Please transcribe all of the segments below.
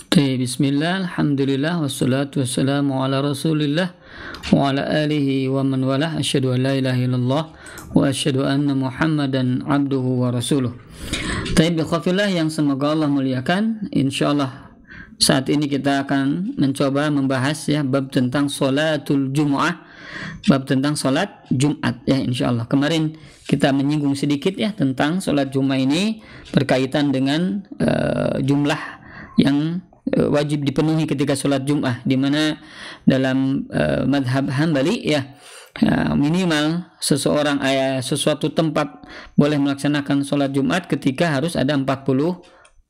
Bismillah, alhamdulillah, wassalatu wassalamu ala rasulillah wa ala alihi wa man walah. Asyhadu an la ilaha illallah wa asyhadu anna muhammadan abduhu wa rasuluh. Ikhwafillah yang semoga Allah muliakan, insyaallah saat ini kita akan mencoba membahas ya bab tentang sholatul jumu'ah, bab tentang sholat Jumat ya insyaallah. Kemarin kita menyinggung sedikit ya tentang sholat Jumat ini berkaitan dengan jumlah yang wajib dipenuhi ketika sholat Jum'ah, di mana dalam madhab Hambali ya minimal seseorang sesuatu tempat boleh melaksanakan sholat Jumat ketika harus ada 40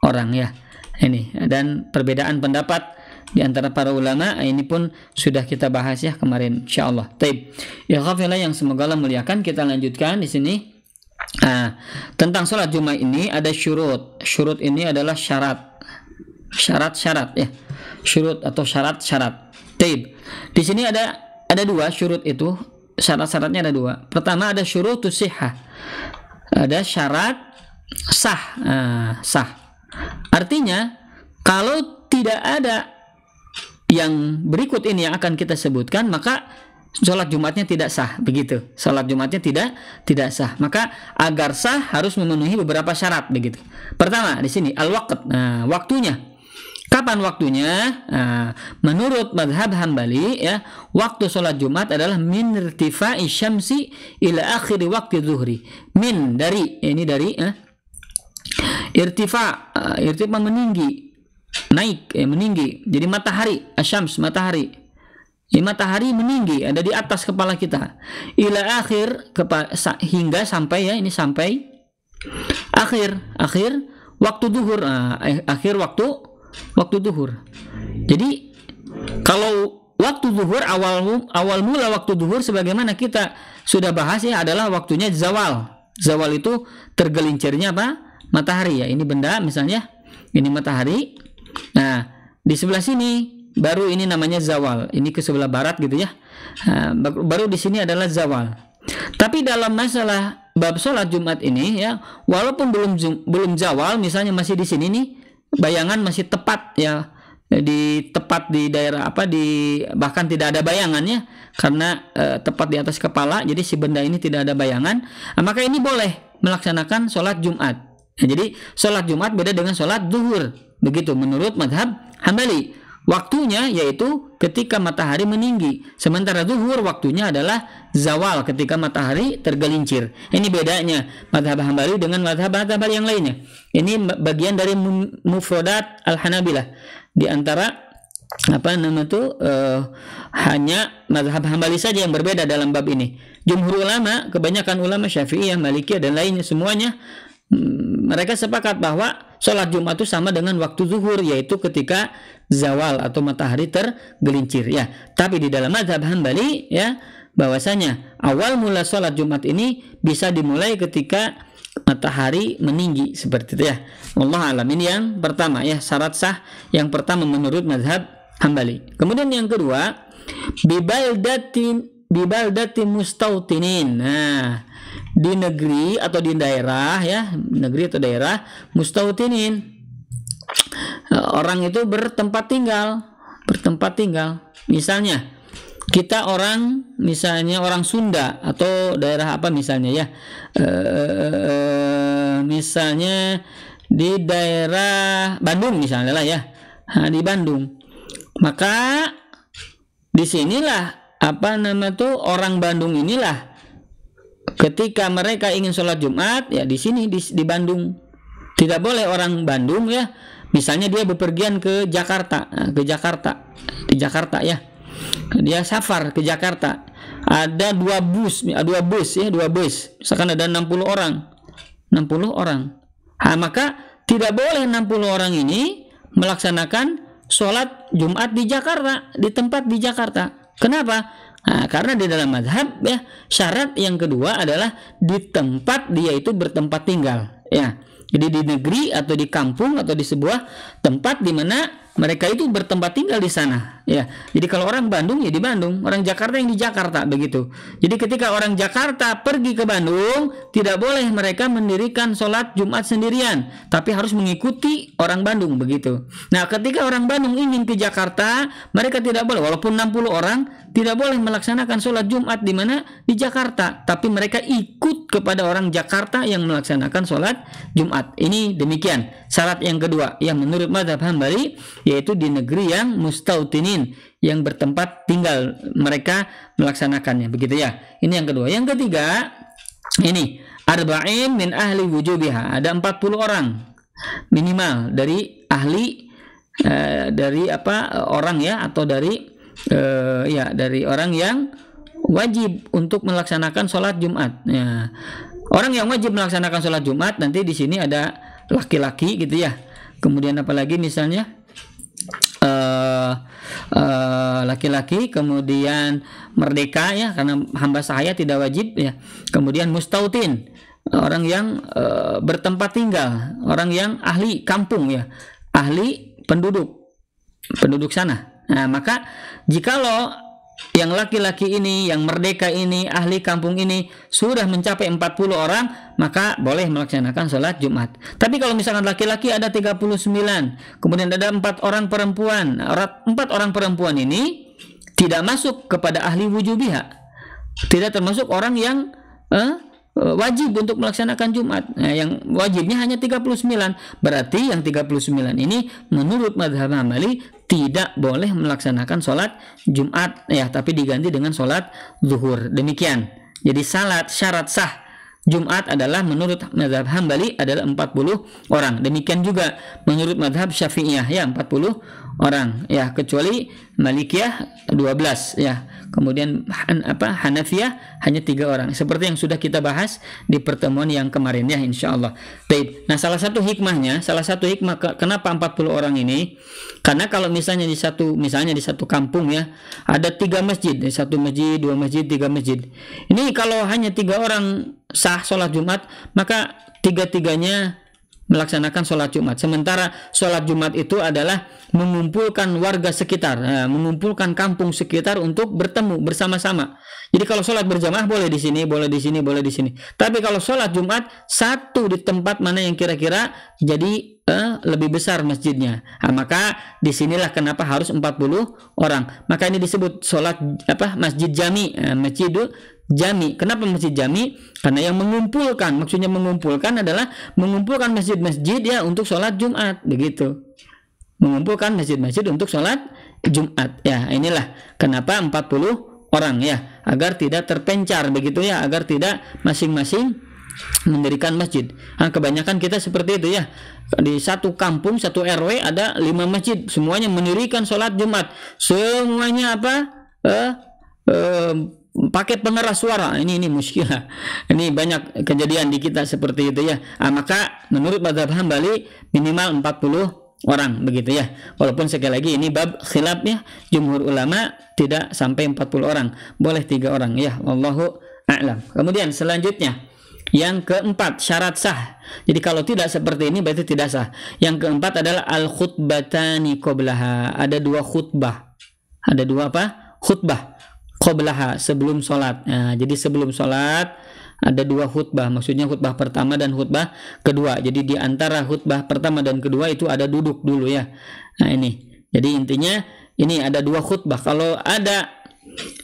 orang ya. Ini dan perbedaan pendapat di antara para ulama ini pun sudah kita bahas ya kemarin insyaallah. Taib. Ya khafila yang semoga Allah muliakan, kita lanjutkan di sini. Tentang sholat Jumat ini ada syurut. Syurut ini adalah syarat-syarat ya, syurut atau syarat-syarat. Taib. Di sini ada dua syurut itu, syarat-syaratnya ada dua. Pertama ada syurutus sihah, ada syarat sah. Sah artinya kalau tidak ada yang berikut ini yang akan kita sebutkan, maka sholat Jumatnya tidak sah, begitu. Sholat Jumatnya tidak sah. Maka agar sah harus memenuhi beberapa syarat, begitu. Pertama di sini al-waqt. Waktunya. Kapan waktunya? Menurut madhab Hambali ya, waktu sholat Jumat adalah min irtifa'i syamsi ila akhiri waktu zuhri. Min dari irtifa meninggi, naik meninggi. Jadi matahari, asyams matahari. Matahari meninggi ada di atas kepala kita. Ila akhir hingga sampai ya, ini sampai akhir waktu zuhur. Akhir waktu zuhur. Jadi kalau waktu zuhur awal mula waktu zuhur sebagaimana kita sudah bahas ya adalah waktunya zawal. Zawal itu tergelincirnya apa? Matahari ya. Ini benda misalnya ini matahari. Nah, di sebelah sini baru ini namanya zawal. Ini ke sebelah barat gitu ya. Baru di sini adalah zawal. Tapi dalam masalah bab sholat Jumat ini ya, walaupun belum zawal, misalnya masih di sini nih, bayangan masih tepat ya, tepat di daerah bahkan tidak ada bayangannya karena tepat di atas kepala, jadi si benda ini tidak ada bayangan, maka ini boleh melaksanakan sholat Jumat. Jadi sholat Jumat beda dengan sholat zuhur, begitu menurut madhab Hambali. Waktunya yaitu ketika matahari meninggi, sementara zuhur waktunya adalah zawal ketika matahari tergelincir. Ini bedanya madhab Hambali dengan madhab yang lainnya. Ini bagian dari mufradat al-Hanabilah. Di antara hanya madhab Hambali saja yang berbeda dalam bab ini. Jumhur ulama, kebanyakan ulama Syafi'iyah, Malikiyah dan lainnya semuanya mereka sepakat bahwa sholat Jumat itu sama dengan waktu zuhur, yaitu ketika zawal atau matahari tergelincir ya. Tapi di dalam mazhab Hambali ya, bahwasanya awal mula sholat Jumat ini bisa dimulai ketika matahari meninggi, seperti itu ya. Wallahu a'lam. Ini yang pertama ya, syarat sah yang pertama menurut mazhab Hambali. Kemudian yang kedua, bibaldati mustautinin. Nah, di negeri atau di daerah ya, negeri atau daerah mustautinin, orang itu bertempat tinggal. Misalnya kita misalnya orang Sunda atau daerah apa misalnya ya, misalnya di daerah Bandung misalnya lah ya, di Bandung, maka disinilah orang Bandung inilah ketika mereka ingin sholat Jumat ya di sini di Bandung. Tidak boleh orang Bandung ya, misalnya dia bepergian ke Jakarta, di Jakarta ya, dia safar ke Jakarta, ada dua bus, misalkan ada 60 orang. Maka tidak boleh 60 orang ini melaksanakan sholat Jumat di Jakarta, di tempat di Jakarta. Kenapa? Karena di dalam mazhab ya, syarat yang kedua adalah di tempat dia itu bertempat tinggal ya. Jadi di negeri atau di kampung atau di sebuah tempat di mana mereka itu bertempat tinggal di sana ya. Jadi kalau orang Bandung ya di Bandung, orang Jakarta yang di Jakarta begitu. Jadi ketika orang Jakarta pergi ke Bandung, tidak boleh mereka mendirikan sholat Jumat sendirian, tapi harus mengikuti orang Bandung begitu. Nah, ketika orang Bandung ingin ke Jakarta, mereka tidak boleh, walaupun 60 orang, tidak boleh melaksanakan sholat Jumat di mana? Di Jakarta, tapi mereka ikut kepada orang Jakarta yang melaksanakan sholat Jumat. Ini demikian. Syarat yang kedua yang menurut mazhab Hambali, yaitu di negeri yang mustautinin, yang bertempat tinggal mereka melaksanakannya begitu ya. Ini yang kedua. Yang ketiga, ini arba'in min ahli wujubiha, ada 40 orang minimal dari ahli orang ya, atau dari dari orang yang wajib untuk melaksanakan sholat Jumat ya. Orang yang wajib melaksanakan sholat Jumat, nanti di sini ada laki-laki gitu ya. Kemudian apalagi misalnya laki-laki, kemudian merdeka ya, karena hamba sahaya tidak wajib ya. Kemudian mustautin, orang yang bertempat tinggal, orang yang ahli kampung ya, ahli penduduk sana. Nah, maka jikalau yang laki-laki ini, yang merdeka ini, ahli kampung ini sudah mencapai 40 orang, maka boleh melaksanakan sholat Jumat. Tapi kalau misalkan laki-laki ada 39, kemudian ada 4 orang perempuan, 4 orang perempuan ini tidak masuk kepada ahli wujubiha, tidak termasuk orang yang wajib untuk melaksanakan Jumat. Nah, yang wajibnya hanya 39. Berarti yang 39 ini menurut mazhab Hambali tidak boleh melaksanakan sholat Jumat ya, tapi diganti dengan sholat zuhur. Demikian. Jadi syarat sah Jumat adalah menurut mazhab Hambali adalah 40 orang. Demikian juga menurut mazhab Syafi'iyah ya, 40 orang ya, kecuali Malikiyah 12 ya. Kemudian Hanafiyah hanya 3 orang. Seperti yang sudah kita bahas di pertemuan yang kemarin ya, insyaallah. Baik. Nah, salah satu hikmah kenapa 40 orang ini? Karena kalau misalnya di satu kampung ya, ada 3 masjid, 1 masjid, 2 masjid, 3 masjid. Ini kalau hanya 3 orang sah sholat Jumat, maka 3-3-nya melaksanakan sholat Jumat. Sementara sholat Jumat itu adalah mengumpulkan warga sekitar, mengumpulkan kampung sekitar untuk bertemu bersama-sama. Jadi kalau sholat berjamaah boleh di sini, boleh di sini, boleh di sini. Tapi kalau sholat Jumat satu di tempat mana yang kira-kira jadi lebih besar masjidnya. Nah, maka disinilah kenapa harus 40 orang. Maka ini disebut sholat masjid jami, masjidul jami. Kenapa masjid jami? Karena yang mengumpulkan, maksudnya mengumpulkan adalah mengumpulkan masjid-masjid ya untuk sholat Jumat, begitu. Mengumpulkan masjid-masjid untuk sholat Jumat. Ya, inilah kenapa 40 orang ya, agar tidak terpencar begitu ya, agar tidak masing-masing mendirikan masjid. Nah, kebanyakan kita seperti itu ya. Di satu kampung, satu RW ada 5 masjid, semuanya mendirikan sholat Jumat. Semuanya pakai pengeras suara. Ini muskilah. Ini banyak kejadian di kita seperti itu ya. Maka menurut mazhab Hambali minimal 40 orang begitu ya. Walaupun sekali lagi ini bab khilaf ya. Jumhur ulama tidak sampai 40 orang. Boleh 3 orang ya. Wallahu a'lam. Kemudian selanjutnya yang keempat, syarat sah. Jadi kalau tidak seperti ini berarti tidak sah. Yang keempat adalah al-khutbatani qablaha. Ada 2 khutbah. Ada 2 khutbah qablaha, sebelum sholat. Nah, jadi sebelum sholat ada 2 khutbah. Maksudnya khutbah pertama dan khutbah kedua. Jadi di antara khutbah pertama dan kedua itu ada duduk dulu ya. Nah, ini. Jadi intinya ini ada 2 khutbah. Kalau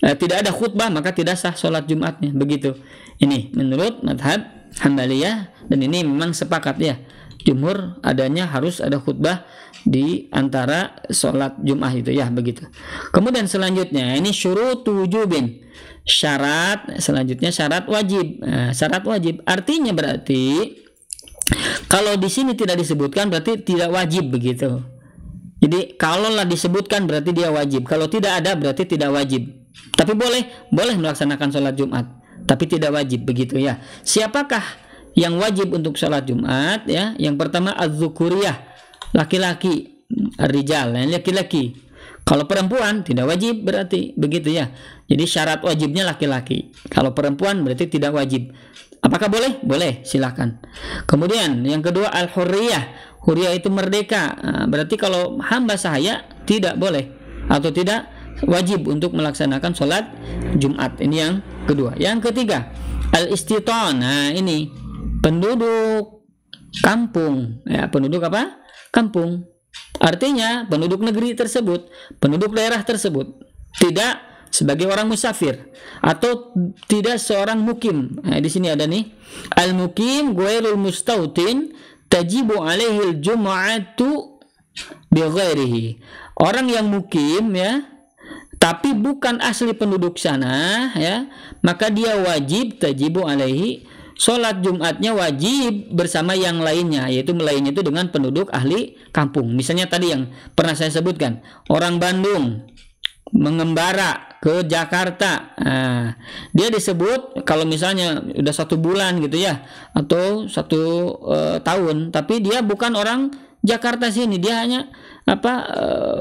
tidak ada khutbah maka tidak sah sholat Jumatnya, begitu. Ini menurut mazhab Hambaliyah, dan ini memang sepakat ya. Jumhur adanya harus ada khutbah di antara sholat Jumat itu ya, begitu. Kemudian selanjutnya ini syurut wujubin. Selanjutnya syarat wajib. Nah, syarat wajib artinya berarti kalau di sini tidak disebutkan berarti tidak wajib, begitu. Jadi kalaulah disebutkan berarti dia wajib. Kalau tidak ada berarti tidak wajib. Tapi boleh melaksanakan sholat Jumat, tapi tidak wajib, begitu ya. Siapakah yang wajib untuk sholat Jumat ya? Yang pertama az-zukuriyah, laki-laki, ar-rijal, laki-laki. Kalau perempuan tidak wajib berarti, begitu ya. Jadi syarat wajibnya laki-laki. Kalau perempuan berarti tidak wajib. Apakah boleh? Boleh, silakan. Kemudian yang kedua al-hurriyah. Hurriyah itu merdeka. Berarti kalau hamba sahaya tidak boleh atau tidak wajib untuk melaksanakan sholat Jumat. Ini yang kedua. Yang ketiga al-istitan. Nah ini penduduk kampung. Ya, penduduk apa? Kampung. Artinya penduduk negeri tersebut, penduduk daerah tersebut tidak sebagai orang musafir atau tidak seorang mukim. Nah, di sini ada nih al-mukim ghairul mustautin tajibu alaihil jum'atu bighairihi. Orang yang mukim ya, tapi bukan asli penduduk sana ya, maka dia wajib tajibu alaihi, sholat Jumatnya wajib bersama yang lainnya, yaitu lainnya itu dengan penduduk ahli kampung. Misalnya tadi yang pernah saya sebutkan, orang Bandung mengembara ke Jakarta, nah, dia disebut kalau misalnya udah 1 bulan gitu ya, atau 1 tahun, tapi dia bukan orang Jakarta sini, dia hanya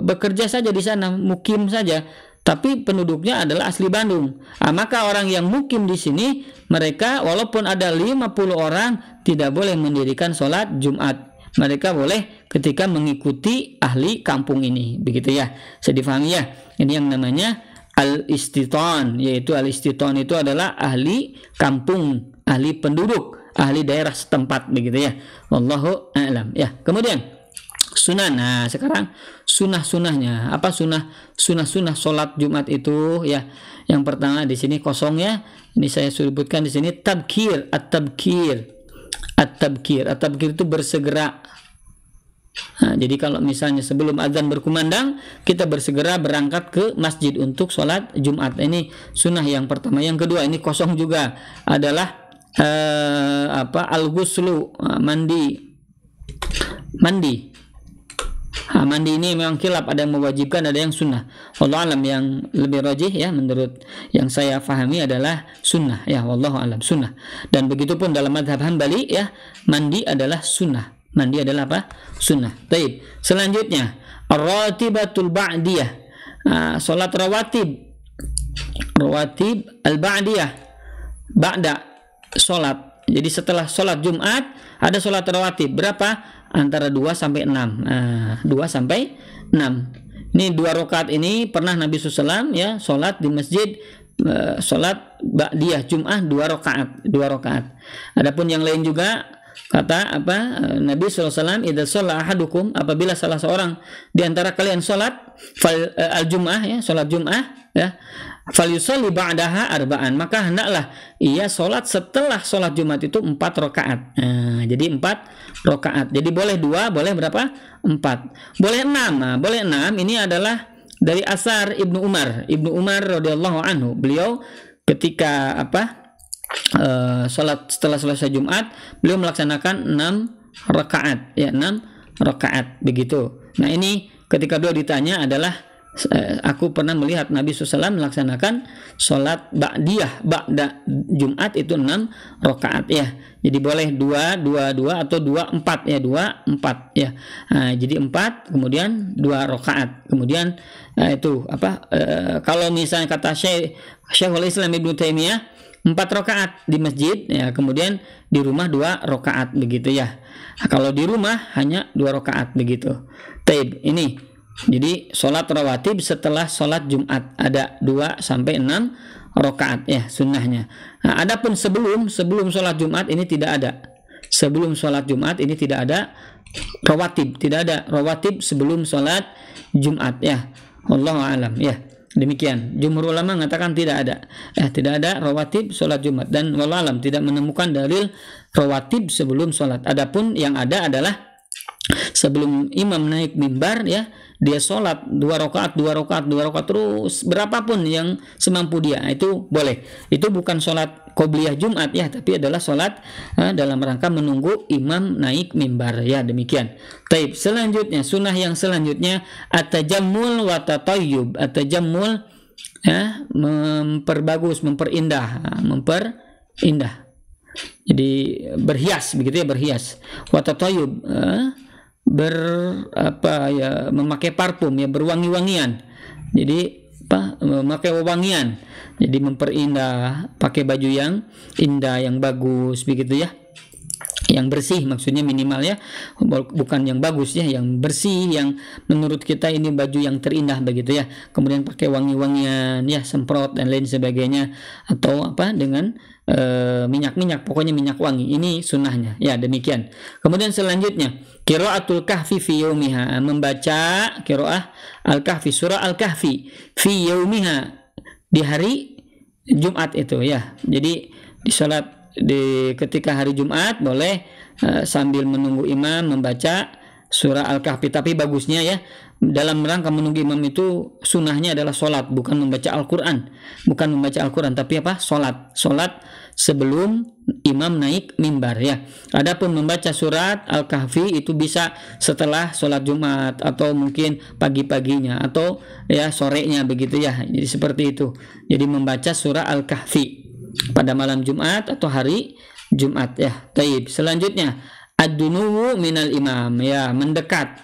bekerja saja di sana, mukim saja, tapi penduduknya adalah asli Bandung. Nah, maka orang yang mukim di sini, mereka walaupun ada 50 orang tidak boleh mendirikan sholat Jumat. Mereka boleh ketika mengikuti ahli kampung ini, begitu ya. Saya difahami ya. Ini yang namanya al-istitan, yaitu al-istitan itu adalah ahli kampung, ahli penduduk, ahli daerah setempat, begitu ya. Wallahu a'lam ya. Kemudian sunnah. Nah, sekarang sunnah-sunnahnya. Apa sunnah sholat Jumat itu ya? Yang pertama di sini kosong ya. Ini saya sebutkan di sini tabkir, at-tabkir. At-tabkir itu bersegera. Nah, jadi kalau misalnya sebelum azan berkumandang kita bersegera berangkat ke masjid untuk sholat Jumat. Ini sunnah yang pertama. Yang kedua ini kosong juga adalah al-ghuslu, mandi. Mandi ini memang khilaf, ada yang mewajibkan, ada yang sunnah. Wallahu alam, yang lebih rajih ya menurut yang saya fahami adalah sunnah ya, wallahu alam, sunnah. Dan begitu pun dalam mazhab Hambali ya, mandi adalah sunnah. Mandi adalah apa? Sunnah. Baik. Selanjutnya ar-ratibatul ba'diyah. Salat rawatib al-ba'diyah, ba'da salat. Jadi setelah salat Jumat ada salat rawatib. Berapa? Antara 2 sampai 6. 2 sampai 6. Ini 2 rakaat ini pernah Nabi SAW ya salat di masjid, salat ba'diyah Jumat 2 rakaat. Adapun yang lain juga kata Nabi SAW, idza shalla ahadukum, apabila salah seorang di antara kalian salat al-jum'ah ya, salat Jum'ah ya, falyusalli ba'daha arba'an, maka hendaklah ia salat setelah salat Jumat itu 4 rakaat. Jadi 4 rakaat. Jadi boleh 2, boleh berapa? 4. Boleh 6. Boleh 6 ini adalah dari asar Ibnu Umar radhiyallahu anhu. Beliau ketika salat setelah selesai Jumat, beliau melaksanakan 6 rakaat ya, 6 rakaat begitu. Nah, ini ketika beliau ditanya adalah aku pernah melihat Nabi SAW melaksanakan sholat ba'diyah ba'da Jumat itu 6 rakaat ya. Jadi boleh 2 atau 2 4 ya, 2 4 ya. Nah, jadi 4 kemudian 2 rakaat. Kemudian kalau misalnya kata Syekhul Islam Ibnu Taimiyah 4 rakaat di masjid ya, kemudian di rumah 2 rakaat begitu ya. Nah, kalau di rumah hanya 2 rakaat begitu. Taib ini. Jadi sholat rawatib setelah sholat Jumat ada 2 sampai 6 rakaat ya sunnahnya. Nah, adapun sebelum sholat Jumat ini tidak ada. Sebelum sholat Jumat ini tidak ada rawatib, tidak ada rawatib sebelum sholat Jumat ya. Wallahu a'lam ya. Demikian. Jumhur ulama mengatakan tidak ada. Tidak ada rawatib sholat Jumat, dan wallahu alam tidak menemukan dalil rawatib sebelum sholat. Adapun yang ada adalah sebelum imam naik mimbar ya, dia sholat 2 rakaat terus berapapun yang semampu dia, itu boleh. Itu bukan sholat qobliyah Jumat ya, tapi adalah sholat dalam rangka menunggu imam naik mimbar ya. Demikian. Taib. Selanjutnya sunnah yang selanjutnya at-tajammul wa tatayyub. At-tajammul ya, memperindah. Jadi berhias begitu ya, berhias. Wa tatayyub memakai parfum ya, berwangi-wangian. Jadi memakai wewangian, jadi memperindah, pakai baju yang indah, yang bagus begitu ya, yang bersih maksudnya minimal ya, bukan yang bagus ya, yang bersih, yang menurut kita ini baju yang terindah begitu ya. Kemudian pakai wangi-wangian ya, semprot dan lain sebagainya, atau dengan minyak-minyak, pokoknya minyak wangi. Ini sunnahnya ya, demikian. Kemudian selanjutnya qiraatul kahfi fi yaumiha, membaca qiraah al-kahfi, surah al-kahfi fi yaumiha, di hari Jumat itu ya. Jadi di salat ketika hari Jumat boleh sambil menunggu imam membaca surah Al-Kahfi. Tapi bagusnya ya, dalam rangka menunggu imam itu sunnahnya adalah sholat, bukan membaca Al-Quran, tapi sholat sebelum imam naik mimbar ya. Adapun membaca surat Al-Kahfi itu bisa setelah sholat Jumat, atau mungkin pagi-paginya, atau ya sorenya begitu ya. Jadi seperti itu. Jadi membaca surah Al-Kahfi pada malam Jumat atau hari Jumat ya. Taib. Selanjutnya ad-dunuwu minal imam ya, mendekat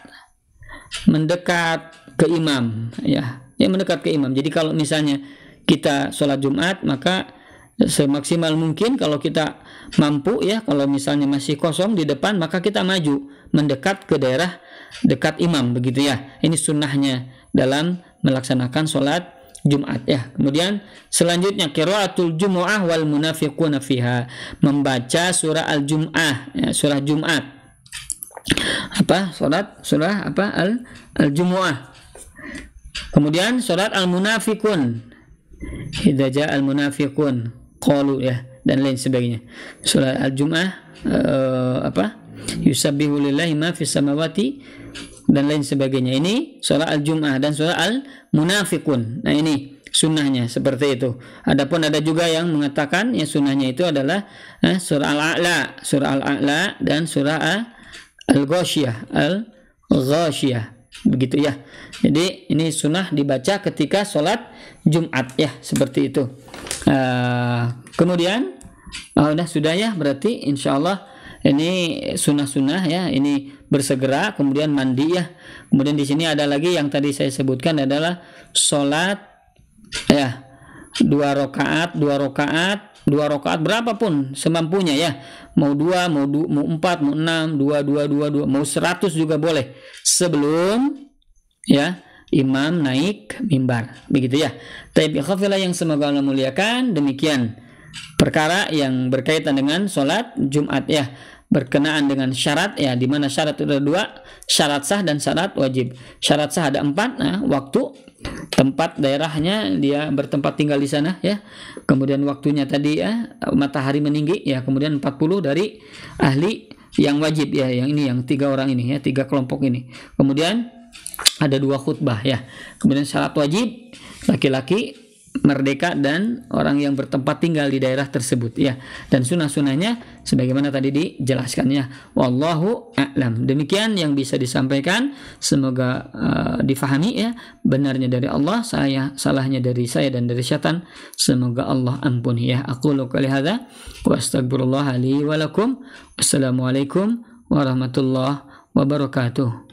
ke imam ya, mendekat ke imam. Jadi kalau misalnya kita sholat Jumat, maka semaksimal mungkin kalau kita mampu ya, kalau misalnya masih kosong di depan, maka kita maju mendekat ke daerah dekat imam begitu ya. Ini sunnahnya dalam melaksanakan sholat Jumat ya. Kemudian selanjutnya qiraatul jumu'ah wal munafiquna fiha, membaca surah al-jum'ah ya, surah Jumat. Surah al-jumu'ah. Kemudian surat al-munafiqun, idza jaa al-munafiqun qalu ya, dan lain sebagainya. Surah al-jumu'ah yusabbihu lillahi ma fis samawati dan lain sebagainya. Ini surah al-jumu'ah dan surah al-munafiqun. Nah, ini sunnahnya seperti itu. Adapun ada juga yang mengatakan ya sunnahnya itu adalah surah al-a'la dan surah al-ghasyiyah begitu ya. Jadi ini sunnah dibaca ketika sholat Jumat ya, seperti itu. Kemudian sudah ya, berarti insyaallah ini sunnah-sunnah ya, ini bersegera, kemudian mandi ya. Kemudian di sini ada lagi yang tadi saya sebutkan adalah sholat ya, 2 rakaat berapapun semampunya ya, mau 2, mau 4, mau 6, 2, mau 100 juga boleh, sebelum ya imam naik mimbar begitu ya. Tapi khafila yang semoga Allah muliakan, demikian perkara yang berkaitan dengan sholat Jumat ya, berkenaan dengan syarat ya, di mana syarat itu ada 2, syarat sah dan syarat wajib. Syarat sah ada 4, waktu, tempat, daerahnya dia bertempat tinggal di sana ya. Kemudian waktunya tadi ya, matahari meninggi ya. Kemudian 40 dari ahli yang wajib ya, yang ini, yang 3 orang ini ya, 3 kelompok ini. Kemudian ada 2 khutbah ya. Kemudian syarat wajib, laki-laki merdeka dan orang yang bertempat tinggal di daerah tersebut ya. Dan sunnah-sunnahnya sebagaimana tadi dijelaskannya. Wallahu a'lam. Demikian yang bisa disampaikan, semoga difahami ya. Benarnya dari Allah, salahnya dari saya dan dari syaitan, semoga Allah ampuni ya. Aqulu qouli hadza wa astaghfirullah li wa lakum. Wassalamualaikum warahmatullahi wabarakatuh.